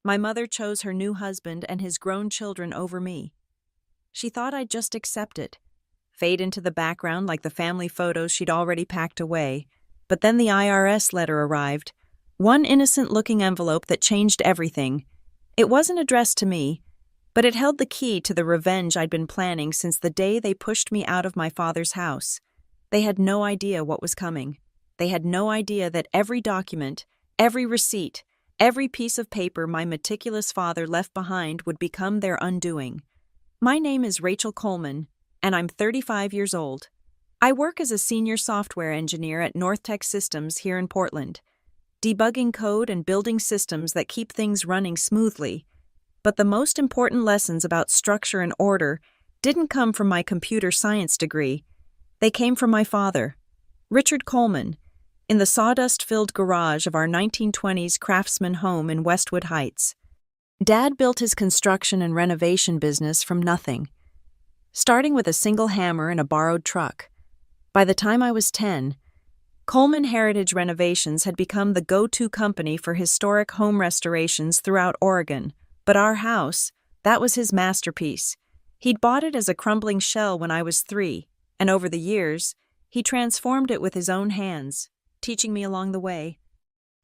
My mother chose her new husband and his grown children over me. She thought I'd just accept it, fade into the background like the family photos she'd already packed away. But then the IRS letter arrived, one innocent-looking envelope that changed everything. It wasn't addressed to me, but it held the key to the revenge I'd been planning since the day they pushed me out of my father's house. They had no idea what was coming. They had no idea that every document, every receipt, every piece of paper my meticulous father left behind would become their undoing. My name is Rachel Coleman, and I'm 35 years old. I work as a senior software engineer at NorthTech Systems here in Portland, debugging code and building systems that keep things running smoothly. But the most important lessons about structure and order didn't come from my computer science degree. They came from my father, Richard Coleman, in the sawdust-filled garage of our 1920s craftsman home in Westwood Heights. Dad built his construction and renovation business from nothing, starting with a single hammer and a borrowed truck. By the time I was 10, Coleman Heritage Renovations had become the go-to company for historic home restorations throughout Oregon. But our house, that was his masterpiece. He'd bought it as a crumbling shell when I was 3, and over the years, he transformed it with his own hands, teaching me along the way.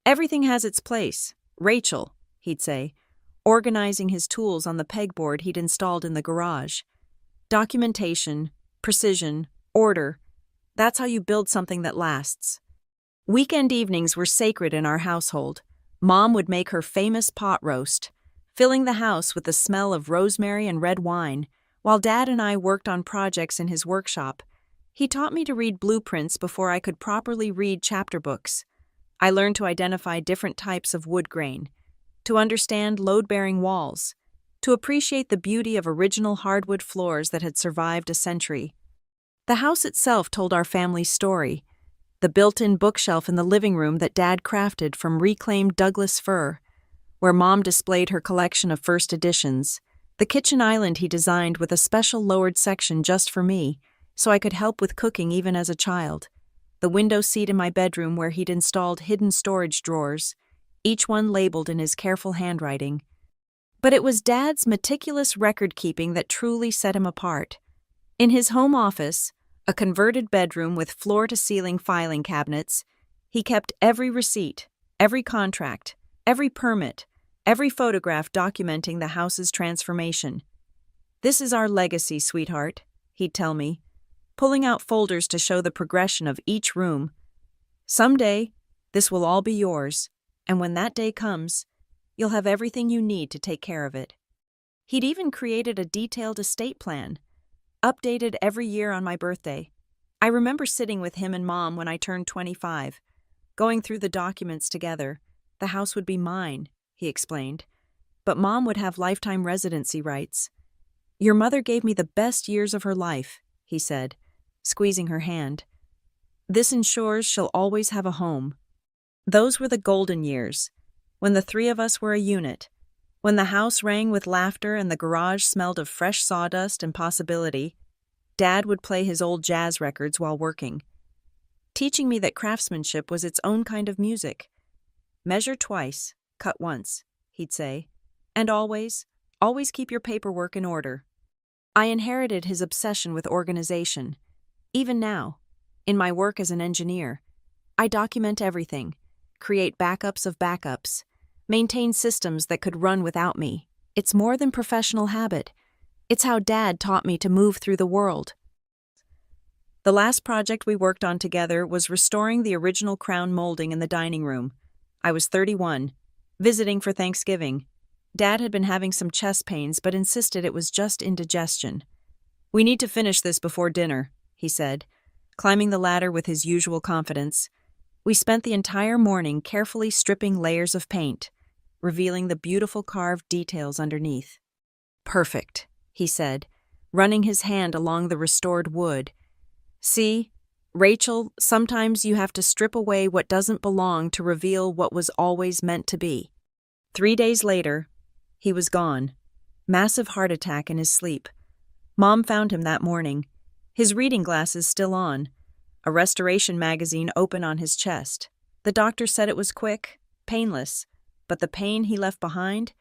Everything has its place, Rachel, he'd say, organizing his tools on the pegboard he'd installed in the garage. Documentation, precision, order. That's how you build something that lasts. Weekend evenings were sacred in our household. Mom would make her famous pot roast, filling the house with the smell of rosemary and red wine, while Dad and I worked on projects in his workshop. He taught me to read blueprints before I could properly read chapter books. I learned to identify different types of wood grain, to understand load-bearing walls, to appreciate the beauty of original hardwood floors that had survived a century. The house itself told our family's story. The built-in bookshelf in the living room that Dad crafted from reclaimed Douglas fir, where Mom displayed her collection of first editions, the kitchen island he designed with a special lowered section just for me, so I could help with cooking even as a child, the window seat in my bedroom where he'd installed hidden storage drawers, each one labeled in his careful handwriting. But it was Dad's meticulous record-keeping that truly set him apart. In his home office, a converted bedroom with floor-to-ceiling filing cabinets, he kept every receipt, every contract, every permit, every photograph documenting the house's transformation. "This is our legacy, sweetheart," he'd tell me, pulling out folders to show the progression of each room. "Someday, this will all be yours, and when that day comes, you'll have everything you need to take care of it." He'd even created a detailed estate plan, updated every year on my birthday. I remember sitting with him and Mom when I turned 25, going through the documents together. The house would be mine, he explained, but Mom would have lifetime residency rights. "Your mother gave me the best years of her life," he said, squeezing her hand. "This ensures she'll always have a home." Those were the golden years, when the three of us were a unit, when the house rang with laughter and the garage smelled of fresh sawdust and possibility. Dad would play his old jazz records while working, teaching me that craftsmanship was its own kind of music. "Measure twice, cut once," he'd say, "and always keep your paperwork in order." I inherited his obsession with organization. Even now, in my work as an engineer, I document everything, create backups of backups, maintain systems that could run without me. It's more than professional habit. It's how Dad taught me to move through the world. The last project we worked on together was restoring the original crown molding in the dining room. I was 31, visiting for Thanksgiving. Dad had been having some chest pains but insisted it was just indigestion. "We need to finish this before dinner," he said, climbing the ladder with his usual confidence. We spent the entire morning carefully stripping layers of paint, revealing the beautiful carved details underneath. "Perfect," he said, running his hand along the restored wood. "See, Rachel, sometimes you have to strip away what doesn't belong to reveal what was always meant to be." 3 days later, he was gone. Massive heart attack in his sleep. Mom found him that morning, his reading glasses still on, a restoration magazine open on his chest. The doctor said it was quick, painless, but the pain he left behind,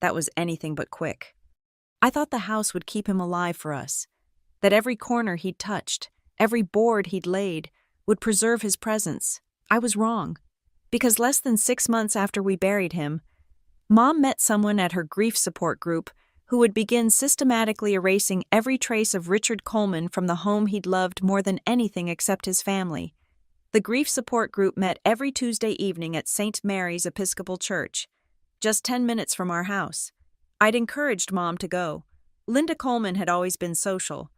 That was anything but quick. I thought the house would keep him alive for us, that every corner he'd touched, every board he'd laid, would preserve his presence. I was wrong, because less than 6 months after we buried him, Mom met someone at her grief support group who would begin systematically erasing every trace of Richard Coleman from the home he'd loved more than anything except his family. The grief support group met every Tuesday evening at St. Mary's Episcopal Church, just 10 minutes from our house. I'd encouraged Mom to go. Linda Coleman had always been social,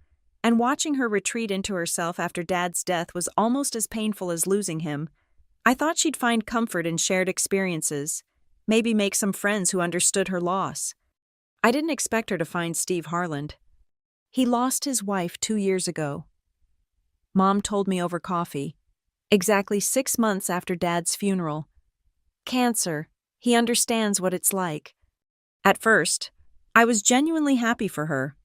and watching her retreat into herself after Dad's death was almost as painful as losing him. I thought she'd find comfort in shared experiences, maybe make some friends who understood her loss. I didn't expect her to find Steve Harland. He lost his wife 2 years ago. Mom told me over coffee, exactly 6 months after Dad's funeral. Cancer. He understands what it's like. At first, I was genuinely happy for her.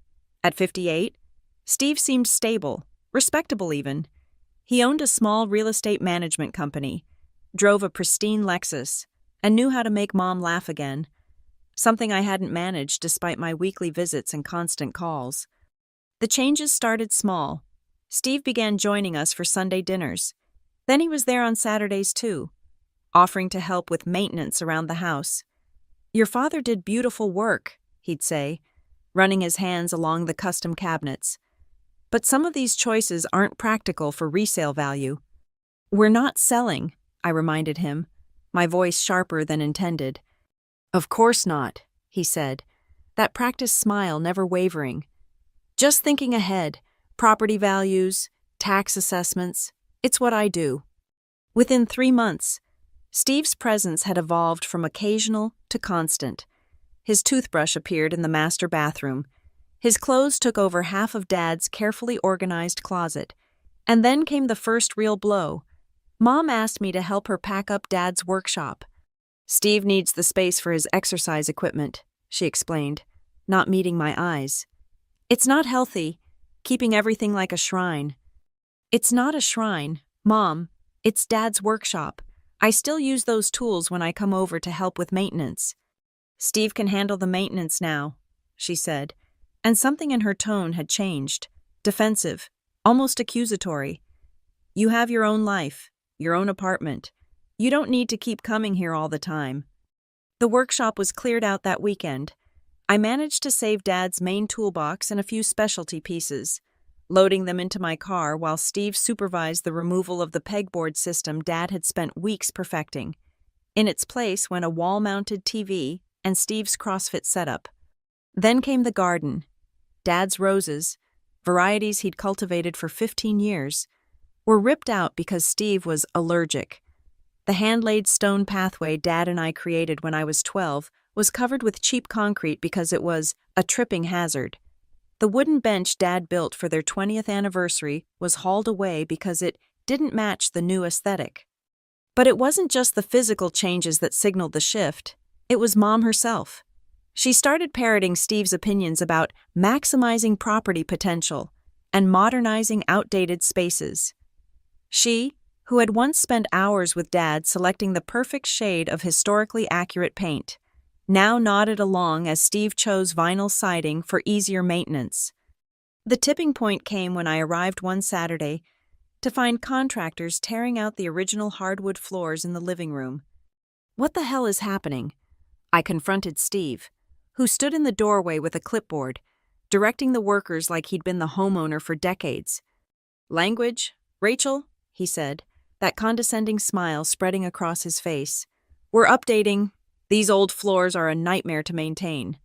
At 58, Steve seemed stable, respectable even. He owned a small real estate management company, drove a pristine Lexus, and knew how to make Mom laugh again, something I hadn't managed despite my weekly visits and constant calls. The changes started small. Steve began joining us for Sunday dinners. Then he was there on Saturdays too, offering to help with maintenance around the house. "Your father did beautiful work," he'd say, running his hands along the custom cabinets. "But some of these choices aren't practical for resale value." "We're not selling," I reminded him, my voice sharper than intended. "Of course not," he said, that practiced smile never wavering. "Just thinking ahead, property values, tax assessments, it's what I do." Within 3 months, Steve's presence had evolved from occasional to constant. His toothbrush appeared in the master bathroom. His clothes took over half of Dad's carefully organized closet. And then came the first real blow. Mom asked me to help her pack up Dad's workshop. "Steve needs the space for his exercise equipment," she explained, not meeting my eyes. "It's not healthy, keeping everything like a shrine." "It's not a shrine, Mom. It's Dad's workshop. I still use those tools when I come over to help with maintenance." "Steve can handle the maintenance now," she said, and something in her tone had changed, defensive, almost accusatory. "You have your own life, your own apartment. You don't need to keep coming here all the time." The workshop was cleared out that weekend. I managed to save Dad's main toolbox and a few specialty pieces, loading them into my car while Steve supervised the removal of the pegboard system Dad had spent weeks perfecting. In its place went a wall-mounted TV and Steve's CrossFit setup. Then came the garden. Dad's roses, varieties he'd cultivated for 15 years, were ripped out because Steve was allergic. The hand-laid stone pathway Dad and I created when I was 12 was covered with cheap concrete because it was a tripping hazard. The wooden bench Dad built for their 20th anniversary was hauled away because it didn't match the new aesthetic. But it wasn't just the physical changes that signaled the shift, it was Mom herself. She started parroting Steve's opinions about maximizing property potential and modernizing outdated spaces. She, who had once spent hours with Dad selecting the perfect shade of historically accurate paint, now nodded along as Steve chose vinyl siding for easier maintenance. The tipping point came when I arrived one Saturday to find contractors tearing out the original hardwood floors in the living room. "What the hell is happening?" I confronted Steve, who stood in the doorway with a clipboard, directing the workers like he'd been the homeowner for decades. "Language, Rachel," he said, that condescending smile spreading across his face. "We're updating. These old floors are a nightmare to maintain."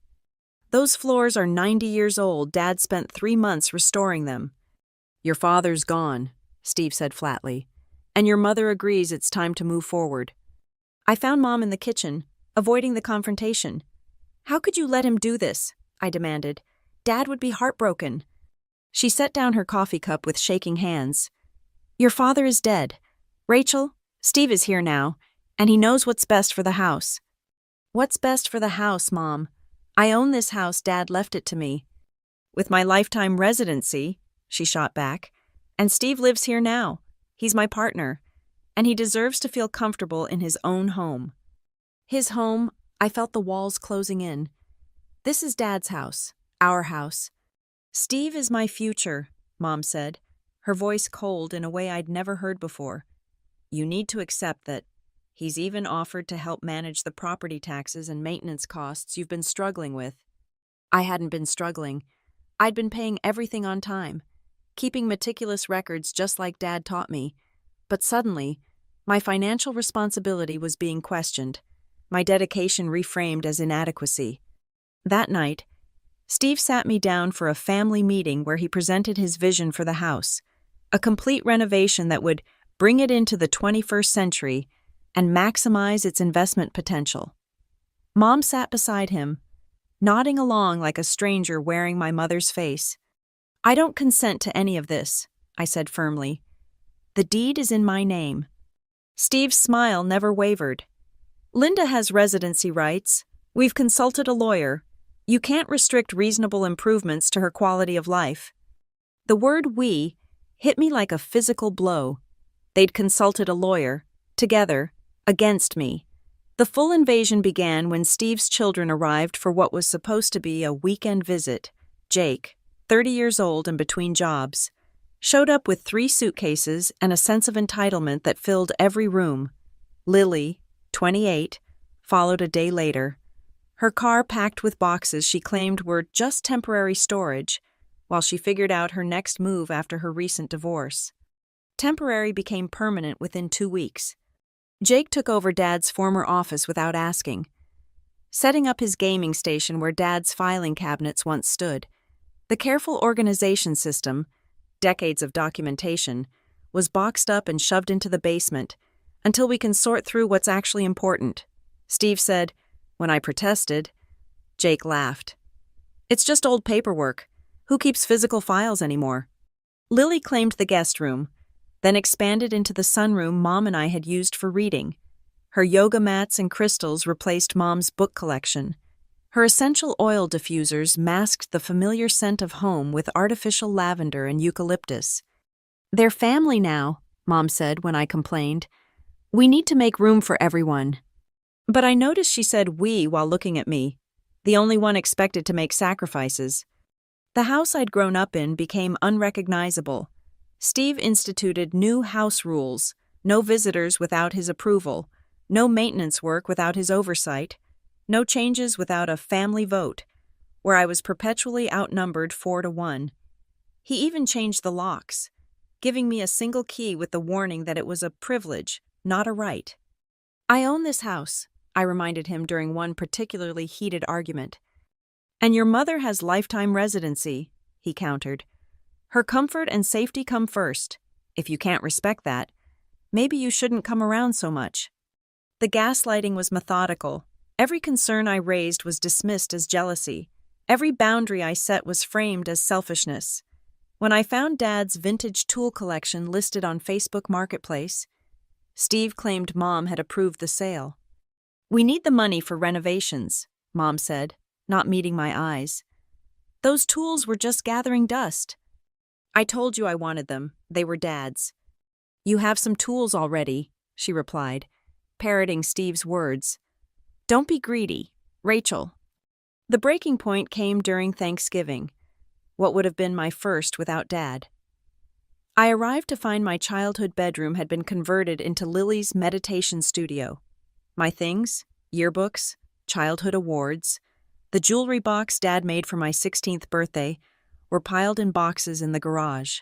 "Those floors are 90 years old. Dad spent 3 months restoring them." "Your father's gone," Steve said flatly, "and your mother agrees it's time to move forward." I found Mom in the kitchen, avoiding the confrontation. "How could you let him do this?" I demanded. "Dad would be heartbroken." She set down her coffee cup with shaking hands. "Your father is dead. Rachel, Steve is here now, and he knows what's best for the house." "What's best for the house, Mom? I own this house. Dad left it to me." "With my lifetime residency," she shot back, "and Steve lives here now. He's my partner, and he deserves to feel comfortable in his own home." His home, I felt the walls closing in. This is Dad's house, our house. Steve is my future, Mom said, her voice cold in a way I'd never heard before. You need to accept that. He's even offered to help manage the property taxes and maintenance costs you've been struggling with. I hadn't been struggling. I'd been paying everything on time, keeping meticulous records just like Dad taught me. But suddenly, my financial responsibility was being questioned, my dedication reframed as inadequacy. That night, Steve sat me down for a family meeting where he presented his vision for the house, a complete renovation that would bring it into the 21st century and maximize its investment potential. Mom sat beside him, nodding along like a stranger wearing my mother's face. I don't consent to any of this, I said firmly. The deed is in my name. Steve's smile never wavered. Linda has residency rights. We've consulted a lawyer. You can't restrict reasonable improvements to her quality of life. The word we hit me like a physical blow. They'd consulted a lawyer, together, against me. The full invasion began when Steve's children arrived for what was supposed to be a weekend visit. Jake, 30 years old and between jobs, showed up with 3 suitcases and a sense of entitlement that filled every room. Lily, 28, followed a day later, her car packed with boxes she claimed were just temporary storage, while she figured out her next move after her recent divorce. Temporary became permanent within 2 weeks. Jake took over Dad's former office without asking, setting up his gaming station where Dad's filing cabinets once stood. The careful organization system, decades of documentation, was boxed up and shoved into the basement until we can sort through what's actually important. Steve said, when I protested. Jake laughed. It's just old paperwork. Who keeps physical files anymore? Lily claimed the guest room, then expanded into the sunroom Mom and I had used for reading. Her yoga mats and crystals replaced Mom's book collection. Her essential oil diffusers masked the familiar scent of home with artificial lavender and eucalyptus. They're family now, Mom said when I complained. We need to make room for everyone. But I noticed she said we while looking at me, the only one expected to make sacrifices. The house I'd grown up in became unrecognizable. Steve instituted new house rules, no visitors without his approval, no maintenance work without his oversight, no changes without a family vote, where I was perpetually outnumbered 4-1. He even changed the locks, giving me a single key with the warning that it was a privilege, not a right. I own this house, I reminded him during one particularly heated argument. And your mother has lifetime residency, he countered. Her comfort and safety come first. If you can't respect that, maybe you shouldn't come around so much. The gaslighting was methodical. Every concern I raised was dismissed as jealousy. Every boundary I set was framed as selfishness. When I found Dad's vintage tool collection listed on Facebook Marketplace, Steve claimed Mom had approved the sale. We need the money for renovations, Mom said, not meeting my eyes. Those tools were just gathering dust. I told you I wanted them. They were Dad's. You have some tools already, she replied, parroting Steve's words. Don't be greedy, Rachel. The breaking point came during Thanksgiving, what would have been my first without Dad. I arrived to find my childhood bedroom had been converted into Lily's meditation studio. My things, yearbooks, childhood awards, the jewelry box Dad made for my 16th birthday, were piled in boxes in the garage.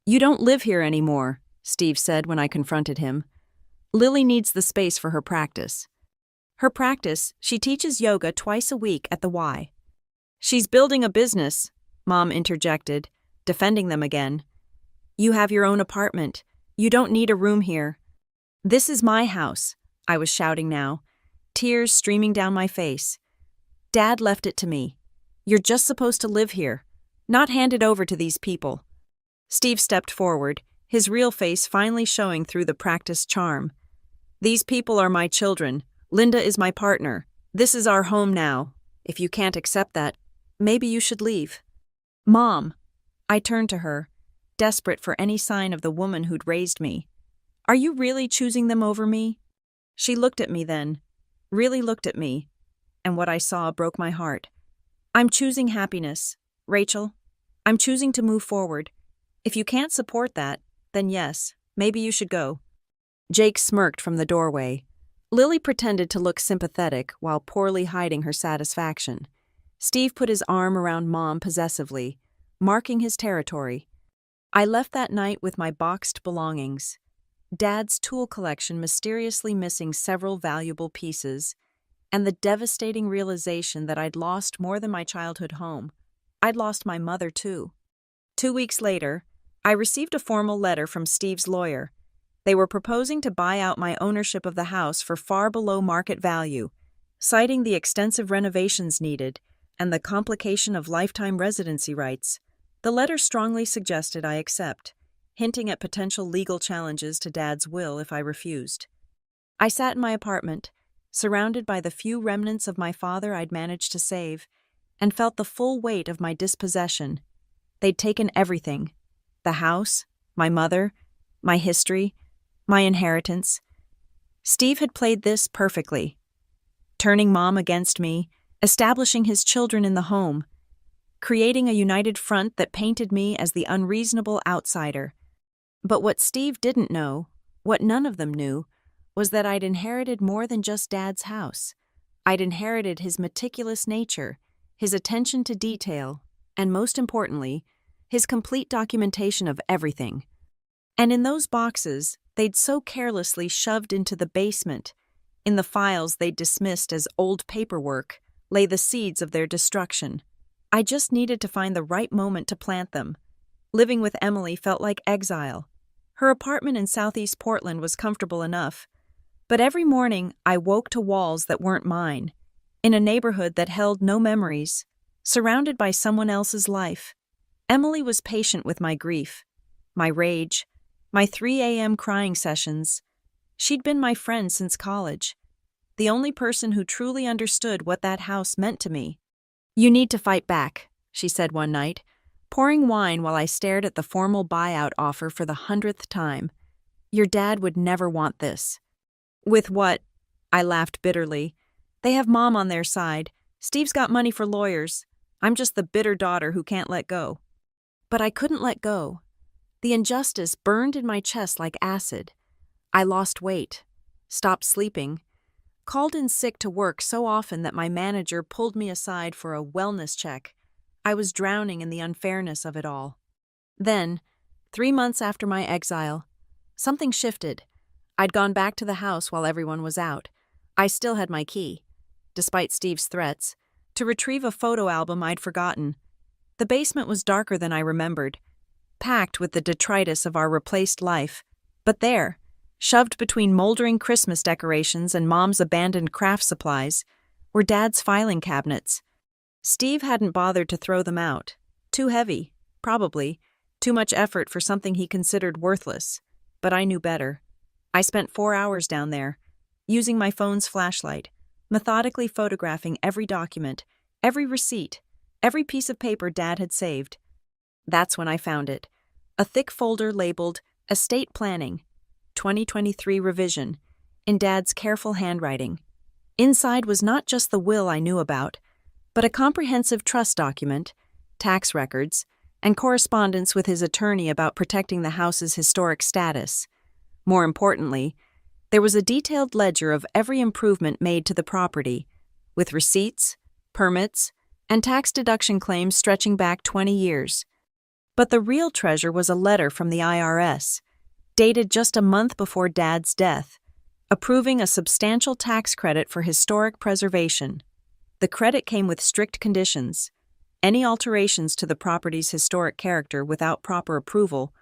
You don't live here anymore, Steve said when I confronted him. Lily needs the space for her practice. Her practice, she teaches yoga twice a week at the Y. She's building a business, Mom interjected, defending them again. You have your own apartment. You don't need a room here. This is my house, I was shouting now, tears streaming down my face. Dad left it to me. You're just supposed to live here, not hand it over to these people. Steve stepped forward, his real face finally showing through the practiced charm. These people are my children. Linda is my partner. This is our home now. If you can't accept that, maybe you should leave. Mom, I turned to her, desperate for any sign of the woman who'd raised me. Are you really choosing them over me? She looked at me then, really looked at me, and what I saw broke my heart. I'm choosing happiness, Rachel. I'm choosing to move forward. If you can't support that, then yes, maybe you should go. Jake smirked from the doorway. Lily pretended to look sympathetic while poorly hiding her satisfaction. Steve put his arm around Mom possessively, marking his territory. I left that night with my boxed belongings. Dad's tool collection mysteriously missing several valuable pieces, and the devastating realization that I'd lost more than my childhood home. I'd lost my mother, too. 2 weeks later, I received a formal letter from Steve's lawyer. They were proposing to buy out my ownership of the house for far below market value, citing the extensive renovations needed and the complication of lifetime residency rights. The letter strongly suggested I accept, hinting at potential legal challenges to Dad's will if I refused. I sat in my apartment, surrounded by the few remnants of my father I'd managed to save, and felt the full weight of my dispossession. They'd taken everything: the house, my mother, my history, my inheritance. Steve had played this perfectly, turning Mom against me, establishing his children in the home, creating a united front that painted me as the unreasonable outsider. But what Steve didn't know, what none of them knew, was that I'd inherited more than just Dad's house. I'd inherited his meticulous nature, his attention to detail, and most importantly, his complete documentation of everything. And in those boxes, they'd so carelessly shoved into the basement, in the files they'd dismissed as old paperwork, lay the seeds of their destruction. I just needed to find the right moment to plant them. Living with Emily felt like exile. Her apartment in Southeast Portland was comfortable enough, but every morning I woke to walls that weren't mine, in a neighborhood that held no memories, surrounded by someone else's life. Emily was patient with my grief, my rage, my 3 a.m. crying sessions. She'd been my friend since college, the only person who truly understood what that house meant to me. "You need to fight back," she said one night, pouring wine while I stared at the formal buyout offer for the 100th time. "Your dad would never want this." "With what?" I laughed bitterly. "They have Mom on their side. Steve's got money for lawyers. I'm just the bitter daughter who can't let go." But I couldn't let go. The injustice burned in my chest like acid. I lost weight, stopped sleeping, called in sick to work so often that my manager pulled me aside for a wellness check. I was drowning in the unfairness of it all. Then, 3 months after my exile, something shifted. I'd gone back to the house while everyone was out. I still had my key, despite Steve's threats, to retrieve a photo album I'd forgotten. The basement was darker than I remembered, packed with the detritus of our replaced life. But there, shoved between moldering Christmas decorations and Mom's abandoned craft supplies, were Dad's filing cabinets. Steve hadn't bothered to throw them out. Too heavy, probably, too much effort for something he considered worthless. But I knew better. I spent 4 hours down there, using my phone's flashlight, methodically photographing every document, every receipt, every piece of paper Dad had saved. That's when I found it. A thick folder labeled Estate Planning, 2023 Revision, in Dad's careful handwriting. Inside was not just the will I knew about, but a comprehensive trust document, tax records, and correspondence with his attorney about protecting the house's historic status. More importantly, there was a detailed ledger of every improvement made to the property, with receipts, permits, and tax deduction claims stretching back 20 years. But the real treasure was a letter from the IRS, dated just a month before Dad's death, approving a substantial tax credit for historic preservation. The credit came with strict conditions. Any alterations to the property's historic character without proper approval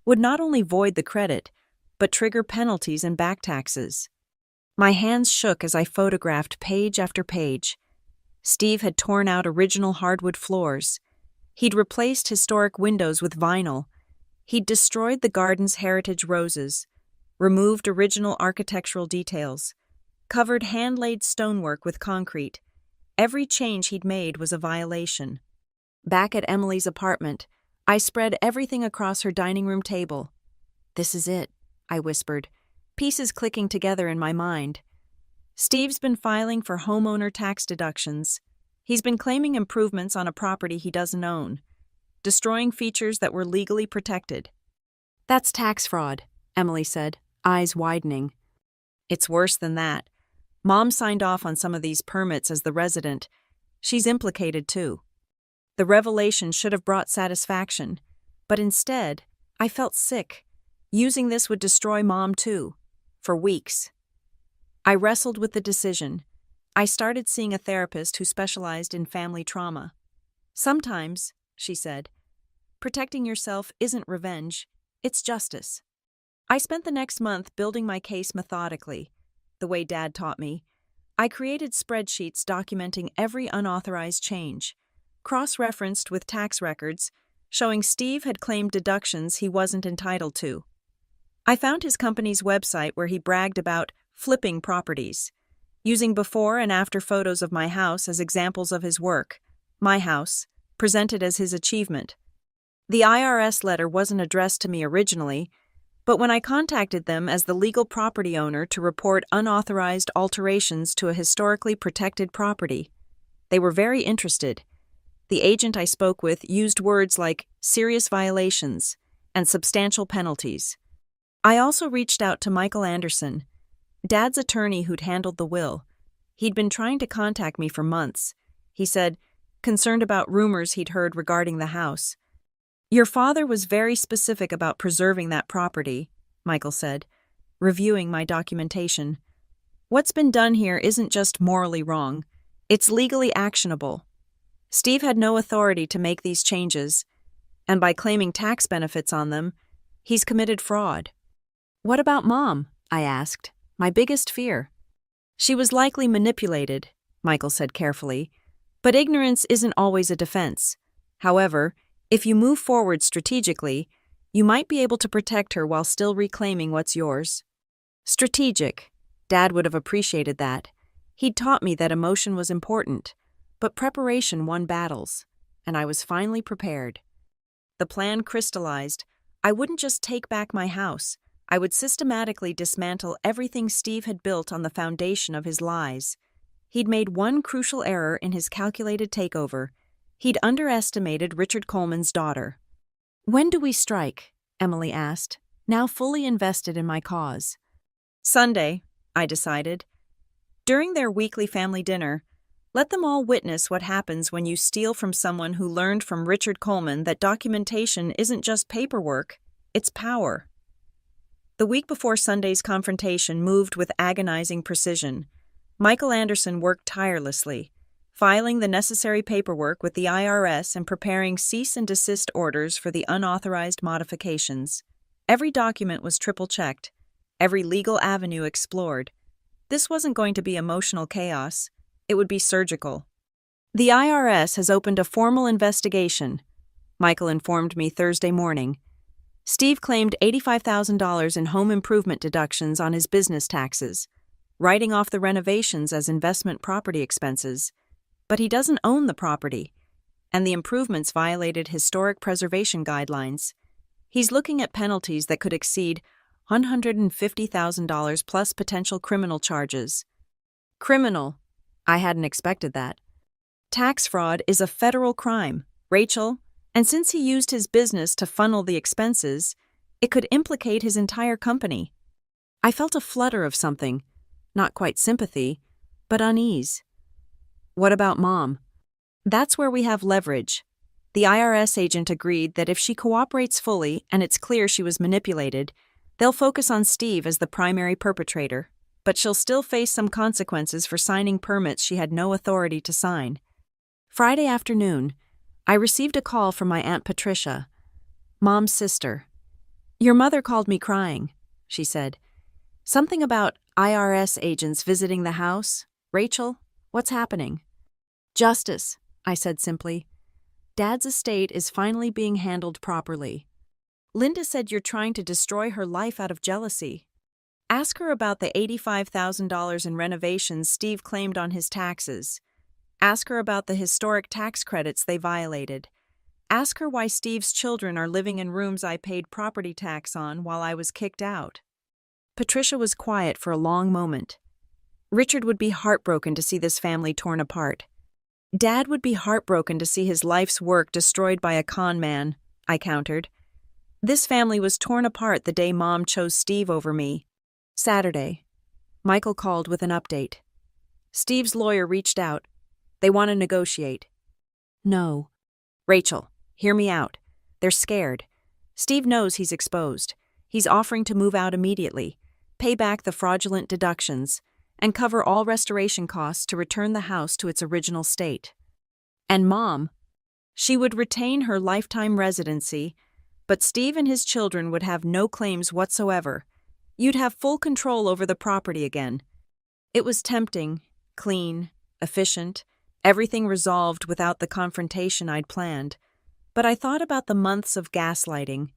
would not only void the credit, but trigger penalties and back taxes. My hands shook as I photographed page after page. Steve had torn out original hardwood floors. He'd replaced historic windows with vinyl. He'd destroyed the garden's heritage roses, removed original architectural details, covered hand-laid stonework with concrete. Every change he'd made was a violation. Back at Emily's apartment, I spread everything across her dining room table. "This is it," I whispered, pieces clicking together in my mind. Steve's been filing for homeowner tax deductions. He's been claiming improvements on a property he doesn't own, destroying features that were legally protected. That's tax fraud, Emily said, eyes widening. It's worse than that. Mom signed off on some of these permits as the resident. She's implicated too. The revelation should have brought satisfaction, but instead, I felt sick. Using this would destroy Mom too, for weeks. I wrestled with the decision. I started seeing a therapist who specialized in family trauma. Sometimes, she said, protecting yourself isn't revenge, it's justice. I spent the next month building my case methodically, the way Dad taught me. I created spreadsheets documenting every unauthorized change, cross-referenced with tax records, showing Steve had claimed deductions he wasn't entitled to. I found his company's website where he bragged about flipping properties, using before and after photos of my house as examples of his work, my house, presented as his achievement. The IRS letter wasn't addressed to me originally, but when I contacted them as the legal property owner to report unauthorized alterations to a historically protected property, they were very interested. The agent I spoke with used words like serious violations and substantial penalties. I also reached out to Michael Anderson, Dad's attorney who'd handled the will. He'd been trying to contact me for months. He said, concerned about rumors he'd heard regarding the house. Your father was very specific about preserving that property, Michael said, reviewing my documentation. What's been done here isn't just morally wrong, it's legally actionable. Steve had no authority to make these changes, and by claiming tax benefits on them, he's committed fraud. What about Mom? I asked, my biggest fear. She was likely manipulated, Michael said carefully, but ignorance isn't always a defense. However, if you move forward strategically, you might be able to protect her while still reclaiming what's yours. Strategic. Dad would have appreciated that. He'd taught me that emotion was important, but preparation won battles, and I was finally prepared. The plan crystallized. I wouldn't just take back my house. I would systematically dismantle everything Steve had built on the foundation of his lies. He'd made one crucial error in his calculated takeover. He'd underestimated Richard Coleman's daughter. When do we strike? Emily asked, now fully invested in my cause. Sunday, I decided. During their weekly family dinner, let them all witness what happens when you steal from someone who learned from Richard Coleman that documentation isn't just paperwork, it's power. The week before Sunday's confrontation moved with agonizing precision. Michael Anderson worked tirelessly, filing the necessary paperwork with the IRS and preparing cease and desist orders for the unauthorized modifications. Every document was triple-checked, every legal avenue explored. This wasn't going to be emotional chaos, it would be surgical. The IRS has opened a formal investigation, Michael informed me Thursday morning. Steve claimed $85,000 in home improvement deductions on his business taxes, writing off the renovations as investment property expenses. But he doesn't own the property, and the improvements violated historic preservation guidelines. He's looking at penalties that could exceed $150,000 plus potential criminal charges. Criminal. I hadn't expected that. Tax fraud is a federal crime, Rachel, and since he used his business to funnel the expenses, it could implicate his entire company. I felt a flutter of something, not quite sympathy, but unease. What about Mom? That's where we have leverage. The IRS agent agreed that if she cooperates fully and it's clear she was manipulated, they'll focus on Steve as the primary perpetrator, but she'll still face some consequences for signing permits she had no authority to sign. Friday afternoon, I received a call from my Aunt Patricia, Mom's sister. Your mother called me crying, she said. Something about IRS agents visiting the house. Rachel, what's happening? Justice, I said simply. Dad's estate is finally being handled properly. Linda said you're trying to destroy her life out of jealousy. Ask her about the $85,000 in renovations Steve claimed on his taxes. Ask her about the historic tax credits they violated. Ask her why Steve's children are living in rooms I paid property tax on while I was kicked out. Patricia was quiet for a long moment. Richard would be heartbroken to see this family torn apart. Dad would be heartbroken to see his life's work destroyed by a con man, I countered. This family was torn apart the day Mom chose Steve over me. Saturday. Michael called with an update. Steve's lawyer reached out. They want to negotiate. No. Rachel, hear me out. They're scared. Steve knows he's exposed. He's offering to move out immediately, pay back the fraudulent deductions, and cover all restoration costs to return the house to its original state. And Mom, she would retain her lifetime residency, but Steve and his children would have no claims whatsoever. You'd have full control over the property again. It was tempting, clean, efficient, everything resolved without the confrontation I'd planned. But I thought about the months of gaslighting,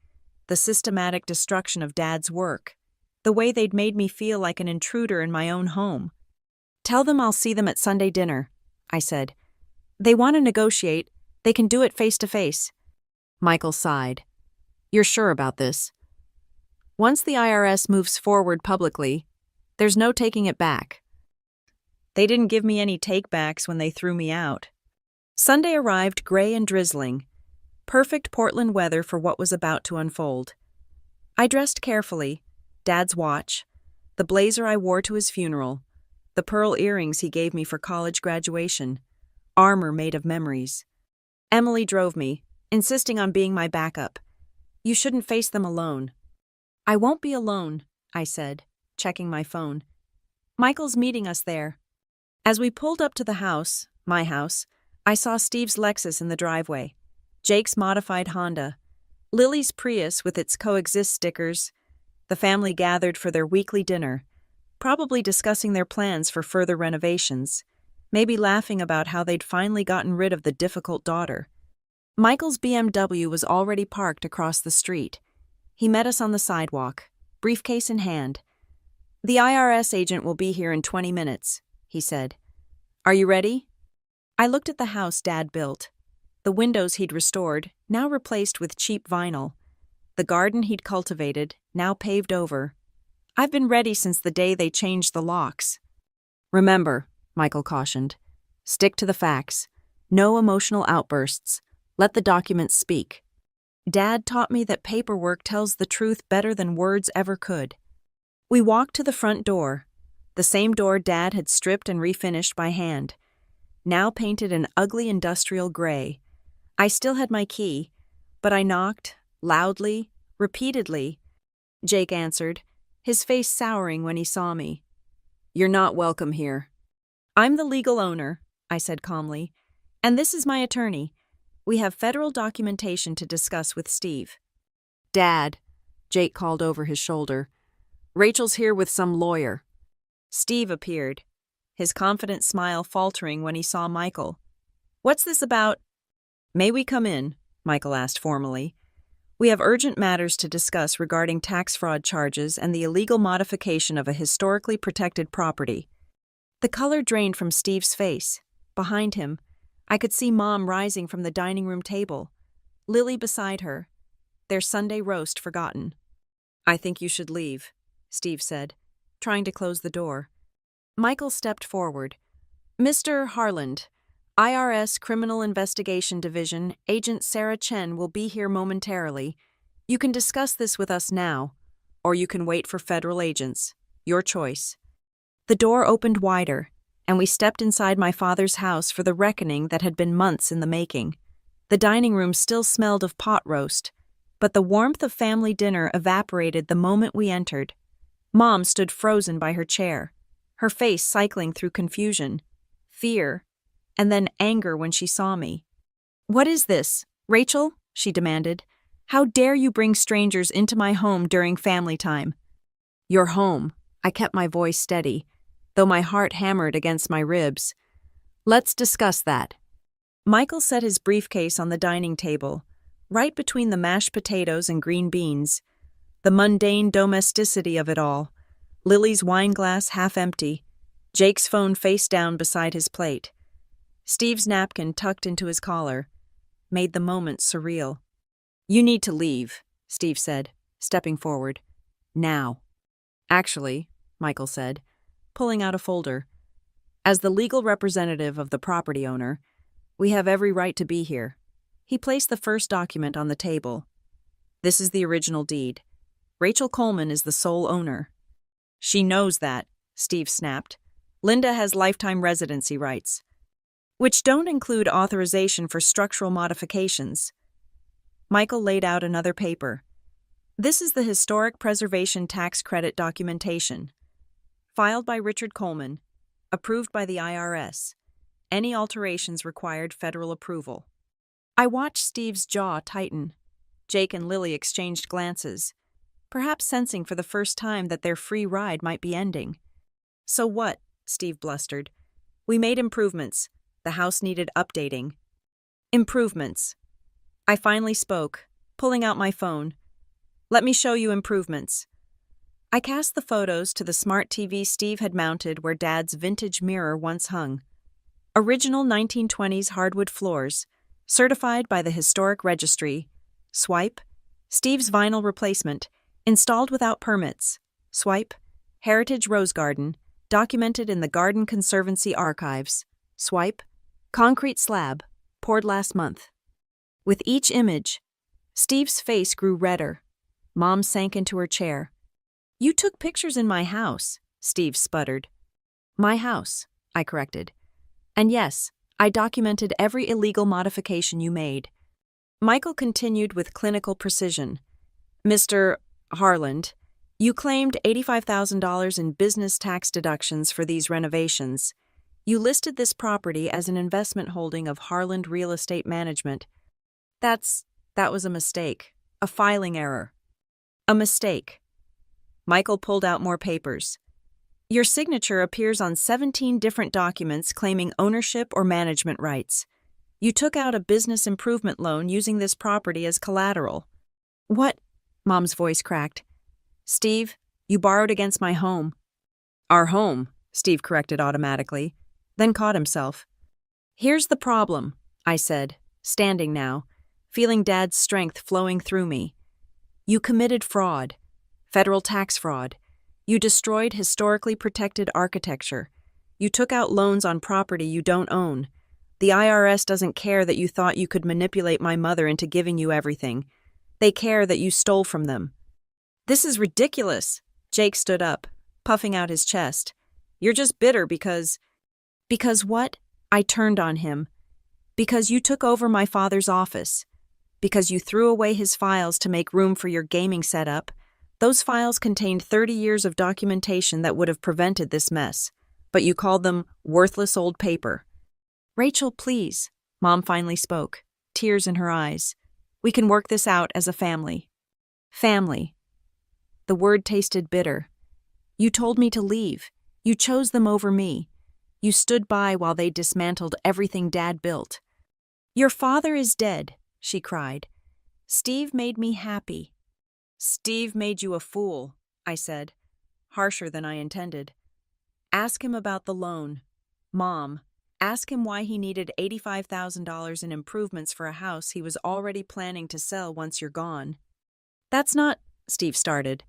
the systematic destruction of Dad's work, the way they'd made me feel like an intruder in my own home. Tell them I'll see them at Sunday dinner, I said. They want to negotiate. They can do it face to face. Michael sighed. You're sure about this? Once the IRS moves forward publicly, there's no taking it back. They didn't give me any take-backs when they threw me out. Sunday arrived gray and drizzling. Perfect Portland weather for what was about to unfold. I dressed carefully. Dad's watch, the blazer I wore to his funeral, the pearl earrings he gave me for college graduation, armor made of memories. Emily drove me, insisting on being my backup. You shouldn't face them alone. I won't be alone, I said, checking my phone. Michael's meeting us there. As we pulled up to the house, my house, I saw Steve's Lexus in the driveway, Jake's modified Honda, Lily's Prius with its coexist stickers. The family gathered for their weekly dinner, probably discussing their plans for further renovations, maybe laughing about how they'd finally gotten rid of the difficult daughter. Michael's BMW was already parked across the street. He met us on the sidewalk, briefcase in hand. The IRS agent will be here in 20 minutes, he said. Are you ready? I looked at the house Dad built. The windows he'd restored, now replaced with cheap vinyl. The garden he'd cultivated, now paved over. I've been ready since the day they changed the locks. Remember, Michael cautioned, stick to the facts. No emotional outbursts. Let the documents speak. Dad taught me that paperwork tells the truth better than words ever could. We walked to the front door, the same door Dad had stripped and refinished by hand, now painted an ugly industrial gray. I still had my key, but I knocked, loudly, repeatedly. Jake answered, his face souring when he saw me. You're not welcome here. I'm the legal owner, I said calmly, and this is my attorney. We have federal documentation to discuss with Steve. Dad, Jake called over his shoulder. Rachel's here with some lawyer. Steve appeared, his confident smile faltering when he saw Michael. What's this about? May we come in? Michael asked formally. We have urgent matters to discuss regarding tax fraud charges and the illegal modification of a historically protected property. The color drained from Steve's face. Behind him, I could see Mom rising from the dining room table, Lily beside her, their Sunday roast forgotten. I think you should leave, Steve said, trying to close the door. Michael stepped forward. Mr. Harland, IRS Criminal Investigation Division, Agent Sarah Chen will be here momentarily. You can discuss this with us now, or you can wait for federal agents. Your choice. The door opened wider, and we stepped inside my father's house for the reckoning that had been months in the making. The dining room still smelled of pot roast, but the warmth of family dinner evaporated the moment we entered. Mom stood frozen by her chair, her face cycling through confusion, fear, and then anger when she saw me. What is this, Rachel? She demanded. How dare you bring strangers into my home during family time? Your home. I kept my voice steady, though my heart hammered against my ribs. Let's discuss that. Michael set his briefcase on the dining table, right between the mashed potatoes and green beans. The mundane domesticity of it all. Lily's wine glass half empty, Jake's phone face down beside his plate. Steve's napkin tucked into his collar made the moment surreal. You need to leave, Steve said, stepping forward. Now. Actually, Michael said, pulling out a folder. As the legal representative of the property owner, We have every right to be here. He placed the first document on the table. This is the original deed. Rachel Coleman is the sole owner. She knows that, Steve snapped. Linda has lifetime residency rights, which don't include authorization for structural modifications. Michael laid out another paper. This is the Historic Preservation Tax Credit documentation. Filed by Richard Coleman. Approved by the IRS. Any alterations required federal approval. I watched Steve's jaw tighten. Jake and Lily exchanged glances, perhaps sensing for the first time that their free ride might be ending. So what? Steve blustered. We made improvements. The house needed updating. Improvements. I finally spoke, pulling out my phone. Let me show you improvements. I cast the photos to the smart TV Steve had mounted where Dad's vintage mirror once hung. Original 1920s hardwood floors, certified by the Historic Registry. Swipe. Steve's vinyl replacement, installed without permits. Swipe. Heritage Rose Garden, documented in the Garden Conservancy archives. Swipe. Concrete slab, poured last month. With each image, Steve's face grew redder. Mom sank into her chair. You took pictures in my house, Steve sputtered. My house, I corrected. And yes, I documented every illegal modification you made. Michael continued with clinical precision. Mr. Harland, you claimed $85,000 in business tax deductions for these renovations. You listed this property as an investment holding of Harland Real Estate Management. That was a mistake. A filing error. A mistake. Michael pulled out more papers. Your signature appears on 17 different documents claiming ownership or management rights. You took out a business improvement loan using this property as collateral. What? Mom's voice cracked. Steve, you borrowed against my home. Our home, Steve corrected automatically, then caught himself. Here's the problem, I said, standing now, feeling Dad's strength flowing through me. You committed fraud. Federal tax fraud. You destroyed historically protected architecture. You took out loans on property you don't own. The IRS doesn't care that you thought you could manipulate my mother into giving you everything. They care that you stole from them. This is ridiculous. Jake stood up, puffing out his chest. You're just bitter because... Because what? I turned on him. Because you took over my father's office. Because you threw away his files to make room for your gaming setup. Those files contained 30 years of documentation that would have prevented this mess, but you called them worthless old paper. Rachel, please, Mom finally spoke, tears in her eyes. We can work this out as a family. Family. The word tasted bitter. You told me to leave. You chose them over me. You stood by while they dismantled everything Dad built. Your father is dead, she cried. Steve made me happy. Steve made you a fool, I said, harsher than I intended. Ask him about the loan. Mom, ask him why he needed $85,000 in improvements for a house he was already planning to sell once you're gone. That's not, Steve started.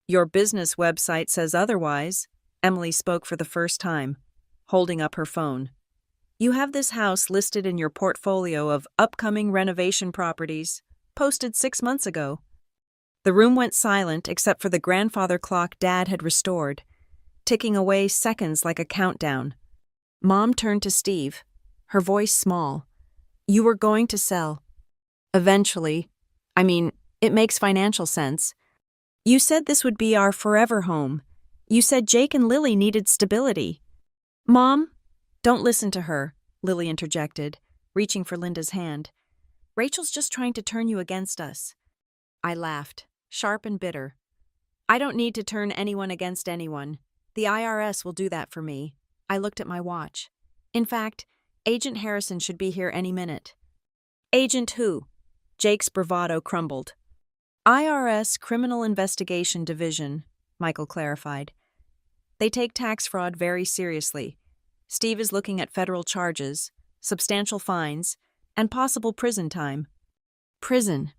Your business website says otherwise, Emily spoke for the first time, holding up her phone. You have this house listed in your portfolio of upcoming renovation properties, posted 6 months ago. The room went silent except for the grandfather clock Dad had restored, ticking away seconds like a countdown. Mom turned to Steve, her voice small. You were going to sell. Eventually. It makes financial sense. You said this would be our forever home. You said Jake and Lily needed stability. Mom, don't listen to her, Lily interjected, reaching for Linda's hand. Rachel's just trying to turn you against us. I laughed, sharp and bitter. I don't need to turn anyone against anyone. The IRS will do that for me. I looked at my watch. In fact, Agent Harrison should be here any minute. Agent who? Jake's bravado crumbled. IRS Criminal Investigation Division, Michael clarified. They take tax fraud very seriously. Steve is looking at federal charges, substantial fines, and possible prison time. Prison,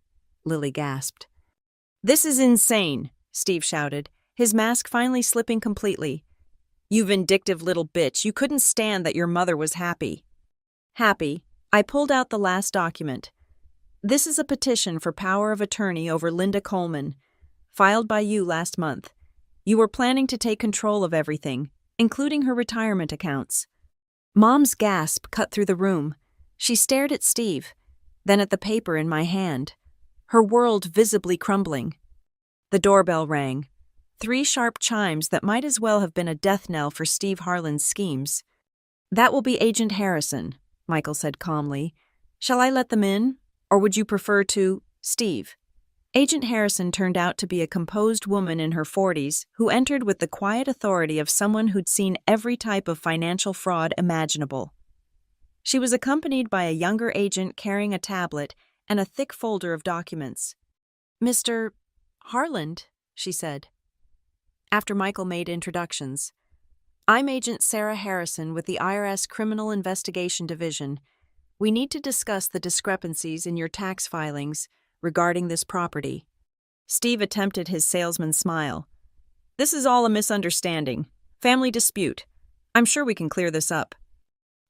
Lily gasped. This is insane, Steve shouted, his mask finally slipping completely. You vindictive little bitch, you couldn't stand that your mother was happy. Happy, I pulled out the last document. This is a petition for power of attorney over Linda Coleman, filed by you last month. You were planning to take control of everything, including her retirement accounts. Mom's gasp cut through the room. She stared at Steve, then at the paper in my hand, her world visibly crumbling. The doorbell rang. 3 sharp chimes that might as well have been a death knell for Steve Harlan's schemes. "That will be Agent Harrison," Michael said calmly. "Shall I let them in, or would you prefer to, Steve?" Agent Harrison turned out to be a composed woman in her 40s who entered with the quiet authority of someone who'd seen every type of financial fraud imaginable. She was accompanied by a younger agent carrying a tablet and a thick folder of documents. "Mr. Harland," she said. After Michael made introductions, "I'm Agent Sarah Harrison with the IRS Criminal Investigation Division. We need to discuss the discrepancies in your tax filings regarding this property." Steve attempted his salesman smile. "This is all a misunderstanding. Family dispute. I'm sure we can clear this up."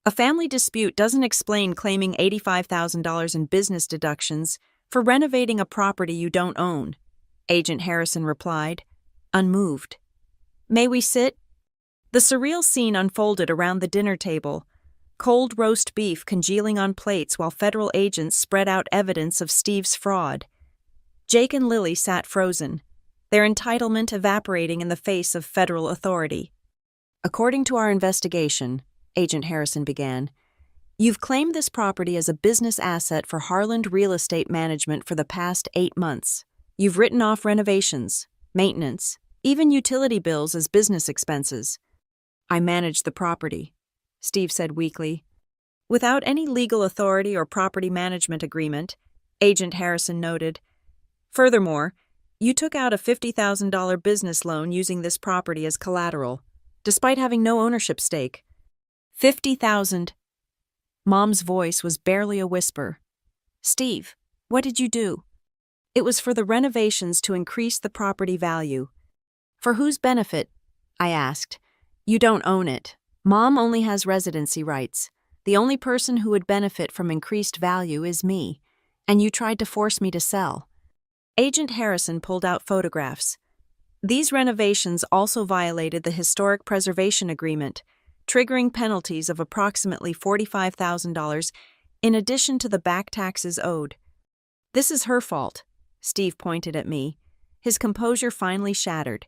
"A family dispute doesn't explain claiming $85,000 in business deductions for renovating a property you don't own," Agent Harrison replied, unmoved. "May we sit?" The surreal scene unfolded around the dinner table, cold roast beef congealing on plates while federal agents spread out evidence of Steve's fraud. Jake and Lily sat frozen, their entitlement evaporating in the face of federal authority. "According to our investigation," Agent Harrison began, "you've claimed this property as a business asset for Harland Real Estate Management for the past 8 months. You've written off renovations, maintenance, even utility bills as business expenses." "I manage the property," Steve said weakly. "Without any legal authority or property management agreement," Agent Harrison noted. "Furthermore, you took out a $50,000 business loan using this property as collateral, despite having no ownership stake." $50,000. Mom's voice was barely a whisper. "Steve, what did you do?" "It was for the renovations to increase the property value." "For whose benefit?" I asked. "You don't own it. Mom only has residency rights. The only person who would benefit from increased value is me, and you tried to force me to sell." Agent Harrison pulled out photographs. "These renovations also violated the Historic Preservation Agreement, triggering penalties of approximately $45,000 in addition to the back taxes owed." "This is her fault," Steve pointed at me, his composure finally shattered.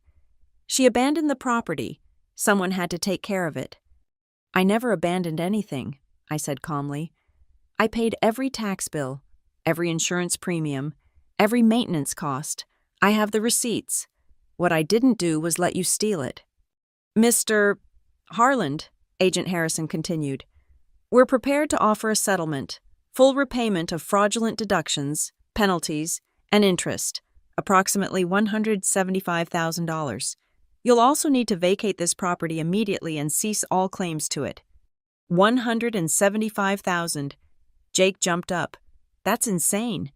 "She abandoned the property. Someone had to take care of it." "I never abandoned anything," I said calmly. "I paid every tax bill, every insurance premium, every maintenance cost. I have the receipts. What I didn't do was let you steal it." "Mr. Harland," Agent Harrison continued, "we're prepared to offer a settlement, full repayment of fraudulent deductions, penalties, and interest, approximately $175,000. You'll also need to vacate this property immediately and cease all claims to it." $175,000. Jake jumped up. "That's insane."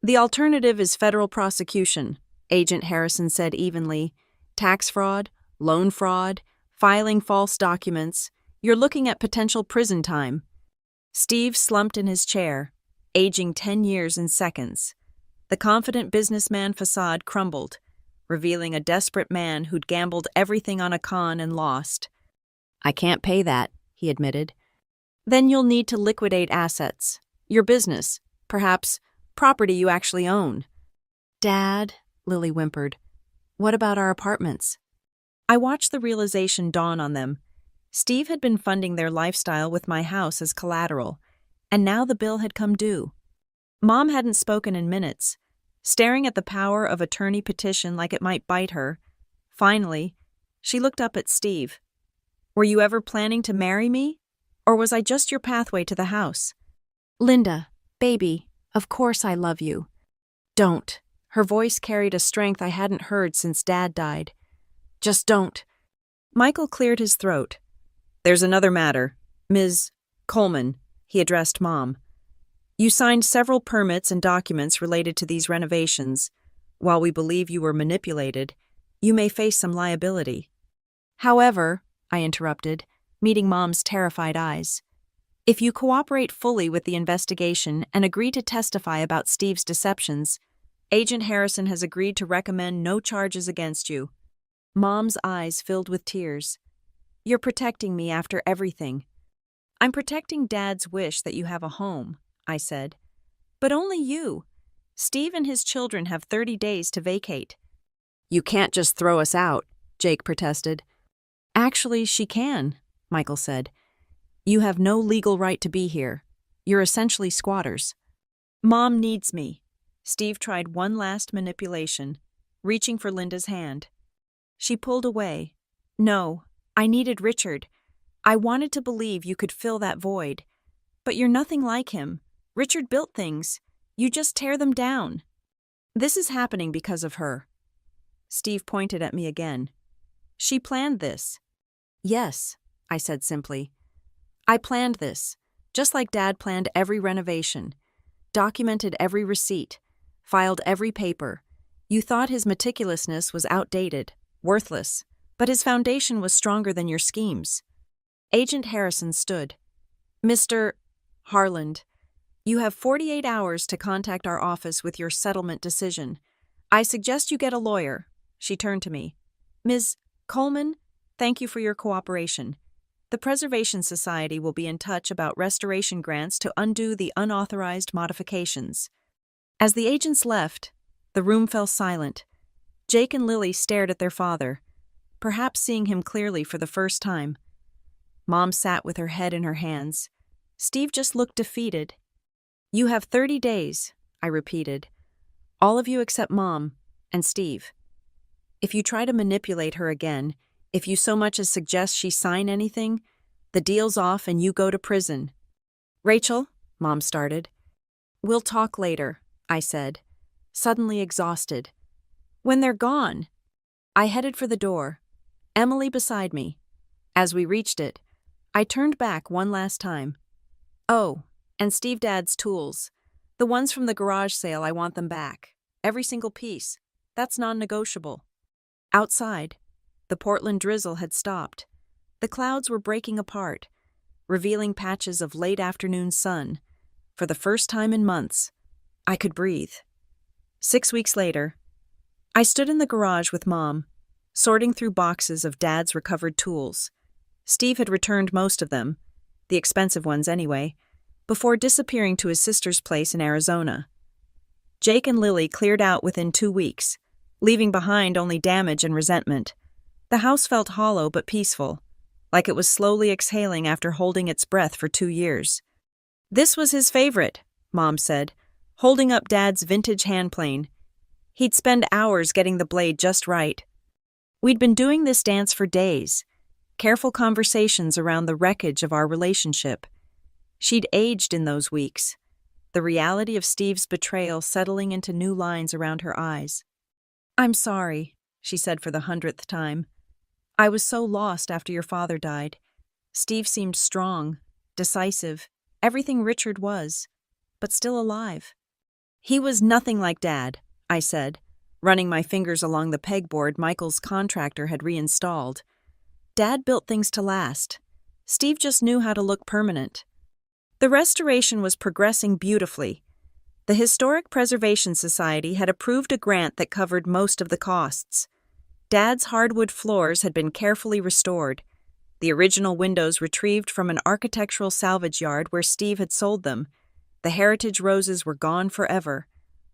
"The alternative is federal prosecution," Agent Harrison said evenly. "Tax fraud, loan fraud, filing false documents. You're looking at potential prison time." Steve slumped in his chair, aging 10 years in seconds. The confident businessman facade crumbled, revealing a desperate man who'd gambled everything on a con and lost. "I can't pay that," he admitted. "Then you'll need to liquidate assets. Your business, perhaps property you actually own." "Dad," Lily whimpered, "what about our apartments?" I watched the realization dawn on them. Steve had been funding their lifestyle with my house as collateral, and now the bill had come due. Mom hadn't spoken in minutes, staring at the power of attorney petition like it might bite her. Finally, she looked up at Steve. "Were you ever planning to marry me? Or was I just your pathway to the house?" "Linda, baby, of course I love you." "Don't." Her voice carried a strength I hadn't heard since Dad died. "Just don't." Michael cleared his throat. "There's another matter. Ms. Coleman," he addressed Mom. "You signed several permits and documents related to these renovations. While we believe you were manipulated, you may face some liability." "However," I interrupted, meeting Mom's terrified eyes, If you cooperate fully with the investigation and agree to testify about Steve's deceptions, Agent Harrison has agreed to recommend no charges against you." Mom's eyes filled with tears. "You're protecting me after everything." "I'm protecting Dad's wish that you have a home," I said. "But only you. Steve and his children have 30 days to vacate." "You can't just throw us out," Jake protested. "Actually, she can," Michael said. "You have no legal right to be here. You're essentially squatters." "Mom needs me." Steve tried one last manipulation, reaching for Linda's hand. She pulled away. "No, I needed Richard. I wanted to believe you could fill that void. But you're nothing like him. Richard built things. You just tear them down." "This is happening because of her." Steve pointed at me again. "She planned this." "Yes," I said simply. "I planned this, just like Dad planned every renovation, documented every receipt, filed every paper. You thought his meticulousness was outdated, worthless, but his foundation was stronger than your schemes." Agent Harrison stood. "Mr. Harland, you have 48 hours to contact our office with your settlement decision. I suggest you get a lawyer." She turned to me. "Ms. Coleman, thank you for your cooperation. The Preservation Society will be in touch about restoration grants to undo the unauthorized modifications." As the agents left, the room fell silent. Jake and Lily stared at their father, perhaps seeing him clearly for the first time. Mom sat with her head in her hands. Steve just looked defeated. "You have 30 days, I repeated. "All of you except Mom and Steve. If you try to manipulate her again, if you so much as suggest she sign anything, the deal's off and you go to prison." "Rachel," Mom started. "We'll talk later," I said, suddenly exhausted. "When they're gone." I headed for the door, Emily beside me. As we reached it, I turned back one last time. "Oh, and Steve Dad's tools. The ones from the garage sale, I want them back. Every single piece. That's non-negotiable." Outside, the Portland drizzle had stopped. The clouds were breaking apart, revealing patches of late afternoon sun. For the first time in months, I could breathe. 6 weeks later, I stood in the garage with Mom, sorting through boxes of Dad's recovered tools. Steve had returned most of them, the expensive ones anyway, before disappearing to his sister's place in Arizona. Jake and Lily cleared out within 2 weeks, leaving behind only damage and resentment. The house felt hollow but peaceful, like it was slowly exhaling after holding its breath for 2 years. "This was his favorite," Mom said, holding up Dad's vintage handplane. "He'd spend hours getting the blade just right." We'd been doing this dance for days, careful conversations around the wreckage of our relationship. She'd aged in those weeks, the reality of Steve's betrayal settling into new lines around her eyes. "I'm sorry," she said for the 100th time. "I was so lost after your father died. Steve seemed strong, decisive, everything Richard was, but still alive." "He was nothing like Dad," I said, running my fingers along the pegboard Michael's contractor had reinstalled. "Dad built things to last. Steve just knew how to look permanent." The restoration was progressing beautifully. The Historic Preservation Society had approved a grant that covered most of the costs. Dad's hardwood floors had been carefully restored, the original windows retrieved from an architectural salvage yard where Steve had sold them. The heritage roses were gone forever,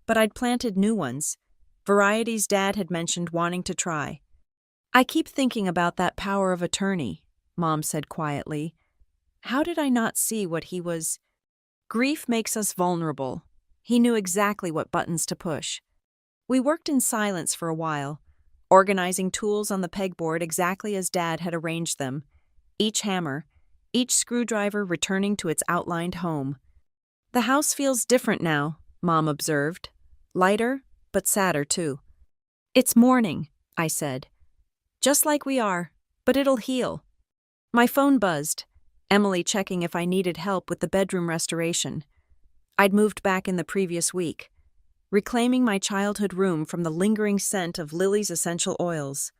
but I'd planted new ones, varieties Dad had mentioned wanting to try. "I keep thinking about that power of attorney," Mom said quietly. "How did I not see what he was? Grief makes us vulnerable." He knew exactly what buttons to push. We worked in silence for a while, organizing tools on the pegboard exactly as Dad had arranged them, each hammer, each screwdriver returning to its outlined home. "The house feels different now," Mom observed. "Lighter, but sadder too." "It's mourning," I said. "Just like we are, but it'll heal." My phone buzzed, Emily checking if I needed help with the bedroom restoration. I'd moved back in the previous week, reclaiming my childhood room from the lingering scent of Lily's essential oils.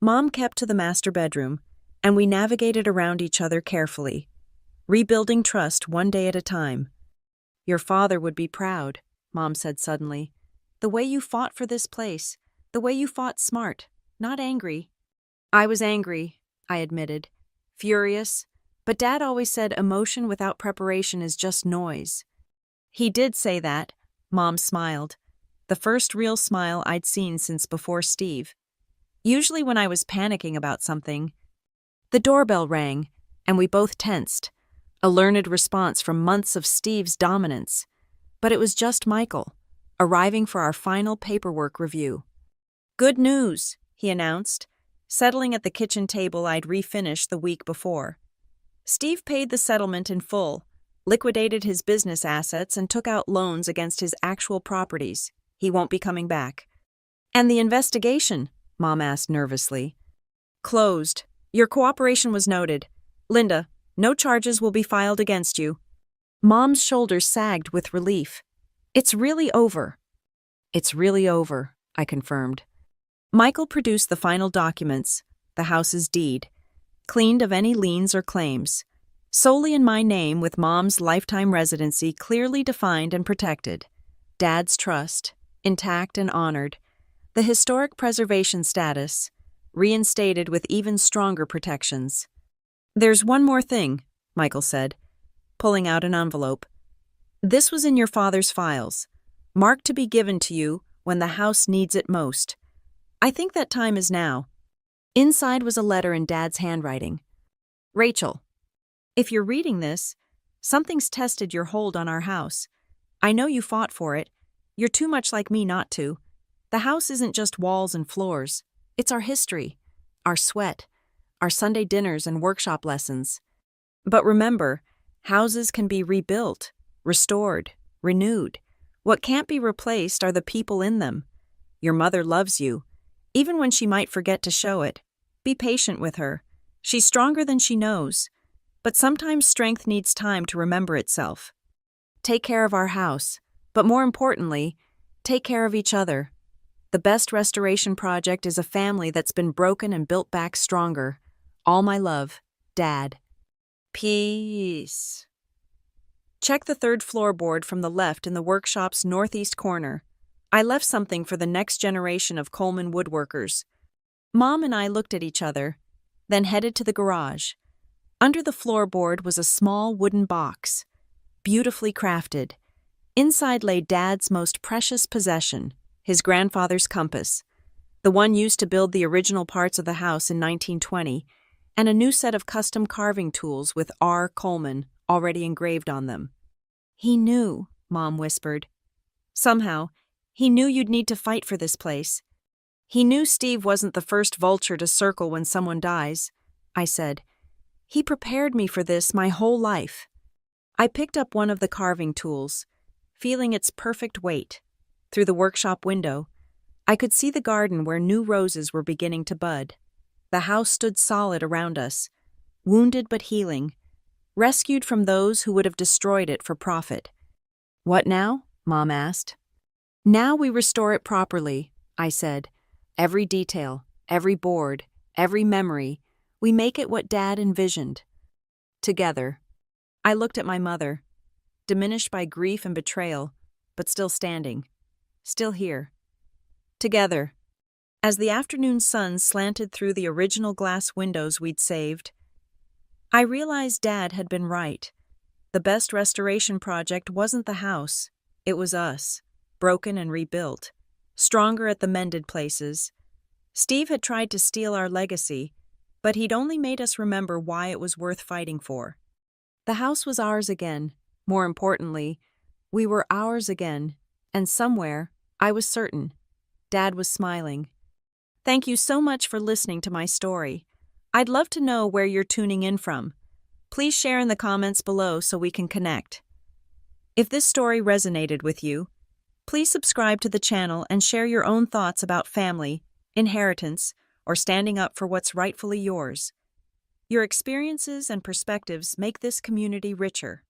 Mom kept to the master bedroom, and we navigated around each other carefully. Rebuilding trust one day at a time. Your father would be proud, Mom said suddenly. The way you fought for this place, the way you fought smart, not angry. I was angry, I admitted. Furious. But Dad always said emotion without preparation is just noise. He did say that, Mom smiled. The first real smile I'd seen since before Steve. Usually when I was panicking about something. The doorbell rang, and we both tensed. A learned response from months of Steve's dominance. But it was just Michael, arriving for our final paperwork review. Good news, he announced, settling at the kitchen table I'd refinished the week before. Steve paid the settlement in full, liquidated his business assets, and took out loans against his actual properties. He won't be coming back. And the investigation? Mom asked nervously. Closed. Your cooperation was noted. Linda, no charges will be filed against you. Mom's shoulders sagged with relief. It's really over. It's really over, I confirmed. Michael produced the final documents, the house's deed, cleaned of any liens or claims, solely in my name with Mom's lifetime residency clearly defined and protected, Dad's trust, intact and honored, the historic preservation status, reinstated with even stronger protections. There's one more thing, Michael said, pulling out an envelope. This was in your father's files, marked to be given to you when the house needs it most. I think that time is now. Inside was a letter in Dad's handwriting. Rachel, if you're reading this, something's tested your hold on our house. I know you fought for it. You're too much like me not to. The house isn't just walls and floors. It's our history, our sweat, our Sunday dinners and workshop lessons. But remember, houses can be rebuilt, restored, renewed. What can't be replaced are the people in them. Your mother loves you, even when she might forget to show it. Be patient with her. She's stronger than she knows. But sometimes strength needs time to remember itself. Take care of our house, but more importantly, take care of each other. The best restoration project is a family that's been broken and built back stronger. All my love, Dad. Peace. Check the third floorboard from the left in the workshop's northeast corner. I left something for the next generation of Coleman woodworkers. Mom and I looked at each other, then headed to the garage. Under the floorboard was a small wooden box, beautifully crafted. Inside lay Dad's most precious possession, his grandfather's compass, the one used to build the original parts of the house in 1920, and a new set of custom carving tools with R. Coleman already engraved on them. He knew, Mom whispered. Somehow, he knew you'd need to fight for this place. He knew Steve wasn't the first vulture to circle when someone dies, I said. He prepared me for this my whole life. I picked up one of the carving tools, feeling its perfect weight. Through the workshop window, I could see the garden where new roses were beginning to bud. The house stood solid around us, wounded but healing, rescued from those who would have destroyed it for profit. What now? Mom asked. Now we restore it properly, I said. Every detail, every board, every memory, we make it what Dad envisioned. Together. I looked at my mother, diminished by grief and betrayal, but still standing, still here. Together. As the afternoon sun slanted through the original glass windows we'd saved, I realized Dad had been right. The best restoration project wasn't the house, it was us, broken and rebuilt, stronger at the mended places. Steve had tried to steal our legacy, but he'd only made us remember why it was worth fighting for. The house was ours again. More importantly, we were ours again, and somewhere, I was certain, Dad was smiling. Thank you so much for listening to my story. I'd love to know where you're tuning in from. Please share in the comments below so we can connect. If this story resonated with you, please subscribe to the channel and share your own thoughts about family, inheritance, or standing up for what's rightfully yours. Your experiences and perspectives make this community richer.